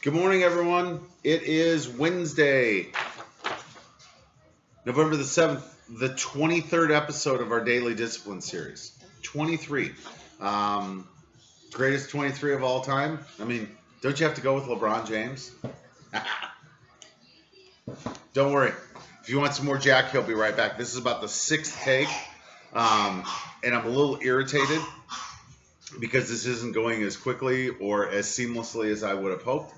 Good morning, everyone. It is Wednesday, November the 7th, the 23rd episode of our Daily Discipline series. 23. Um, Greatest 23 of all time. I mean, don't you have to go with LeBron James? Don't worry. If you want some more Jack, he'll be right back. This is about the sixth take, and I'm a little irritated because this isn't going as quickly or as seamlessly as I would have hoped.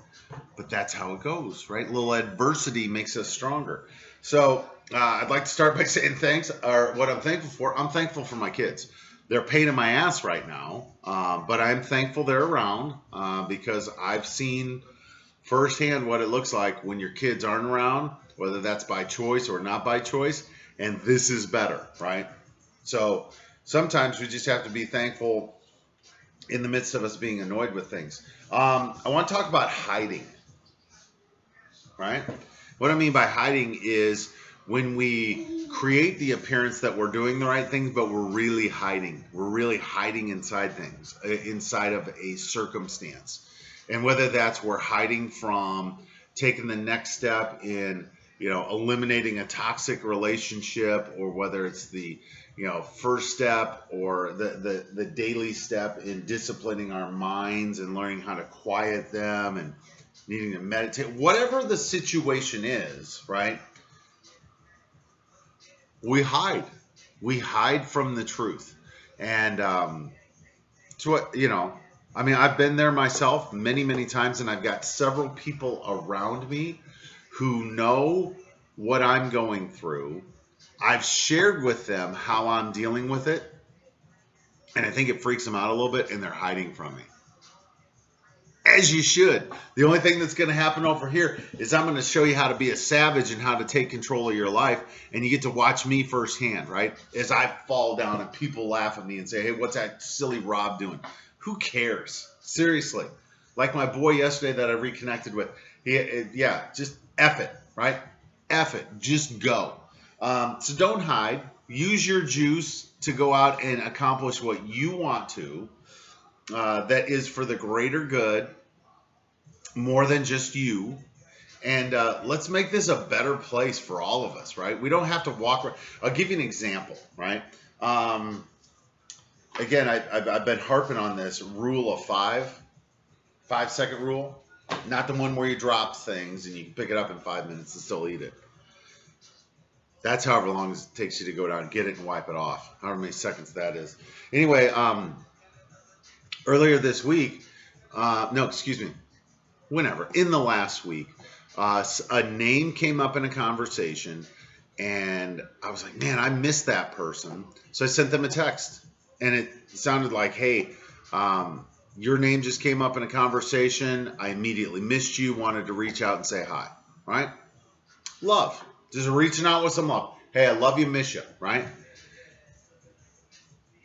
But that's how it goes, right? A little adversity makes us stronger. So I'd like to start by saying thanks, or what I'm thankful for. I'm thankful for my kids. They're a pain in my ass right now, but I'm thankful they're around because I've seen firsthand what it looks like when your kids aren't around, whether that's by choice or not by choice, and this is better, right? So sometimes we just have to be thankful in the midst of us being annoyed with things. I want to talk about hiding, right? What I mean by hiding is when we create the appearance that we're doing the right things, but we're really hiding. We're really hiding inside things, inside of a circumstance. And whether that's we're hiding from taking the next step in, eliminating a toxic relationship, or whether it's the first step or the daily step in disciplining our minds and learning how to quiet them and needing to meditate, whatever the situation is, right? We hide from the truth. And it's what, I've been there myself many, many times, and I've got several people around me who know what I'm going through. I've shared with them how I'm dealing with it, and I think it freaks them out a little bit, and they're hiding from me. As you should. The only thing that's going to happen over here is I'm going to show you how to be a savage and how to take control of your life, and you get to watch me firsthand, right? As I fall down and people laugh at me and say, hey, what's that silly Rob doing? Who cares? Seriously. Like my boy yesterday that I reconnected with. Just F it, right? F it. Just go. So don't hide. Use your juice to go out and accomplish what you want to. That is for the greater good, more than just you. And let's make this a better place for all of us, right? We don't have to walk around. I'll give you an example, right? Again, I've been harping on this rule of 5-second rule. Not the one where you drop things and you can pick it up in 5 minutes and still eat it. That's however long it takes you to go down, get it, and wipe it off. However many seconds that is. Anyway, earlier this week, in the last week, a name came up in a conversation, and I was like, man, I missed that person. So I sent them a text, and it sounded like, hey, your name just came up in a conversation. I immediately missed you, wanted to reach out and say hi, right? Love. Just reaching out with some love. Hey, I love you, miss you, right?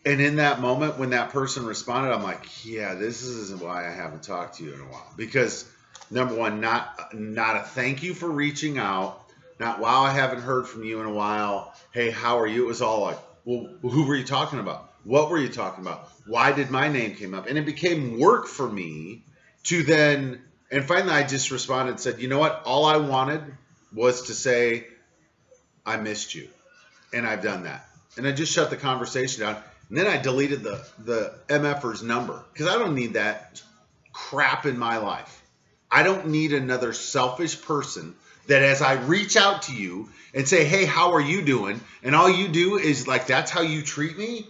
And in that moment, when that person responded, I'm like, yeah, this is why I haven't talked to you in a while. Because, number one, not a thank you for reaching out. Not, wow, I haven't heard from you in a while. Hey, how are you? It was all like, well, who were you talking about? What were you talking about? Why did my name came up? And it became work for me to then, and finally I just responded and said, you know what? All I wanted was to say, I missed you. And I've done that. And I just shut the conversation down. And then I deleted the MFer's number because I don't need that crap in my life. I don't need another selfish person that as I reach out to you and say, hey, how are you doing? And all you do is like, that's how you treat me?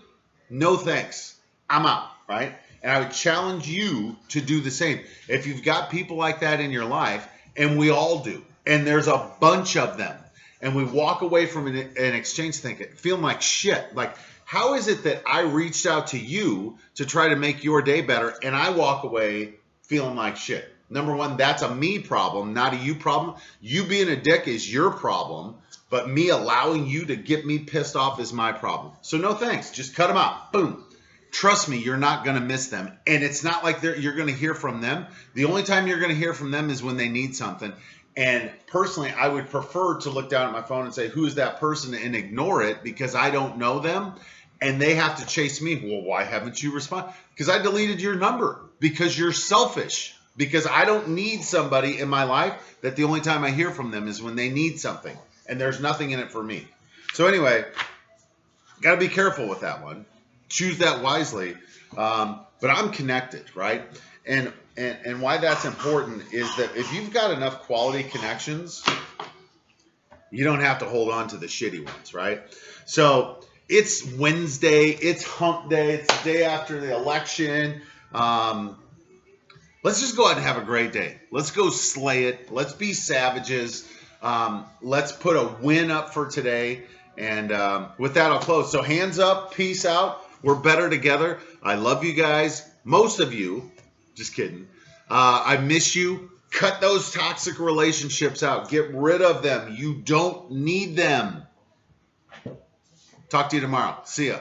No thanks. I'm out, right? And I would challenge you to do the same. If you've got people like that in your life, and we all do, and there's a bunch of them, and we walk away from an exchange feeling like shit. Like, how is it that I reached out to you to try to make your day better, and I walk away feeling like shit? Number one, that's a me problem, not a you problem. You being a dick is your problem, but me allowing you to get me pissed off is my problem. So no thanks. Just cut them out. Boom. Trust me, you're not going to miss them. And it's not like you're going to hear from them. The only time you're going to hear from them is when they need something. And personally, I would prefer to look down at my phone and say, who is that person, and ignore it because I don't know them. And they have to chase me. Well, why haven't you responded? Because I deleted your number because you're selfish. because I don't need somebody in my life that the only time I hear from them is when they need something and there's nothing in it for me. So anyway, got to be careful with that one. Choose that wisely. But I'm connected, right? And why that's important is that if you've got enough quality connections, you don't have to hold on to the shitty ones, right? So it's Wednesday, it's hump day, it's the day after the election. Let's just go out and have a great day. Let's go slay it. Let's be savages. Let's put a win up for today. And with that, I'll close. So hands up, peace out. We're better together. I love you guys. Most of you. Just kidding. I miss you. Cut those toxic relationships out. Get rid of them. You don't need them. Talk to you tomorrow. See ya.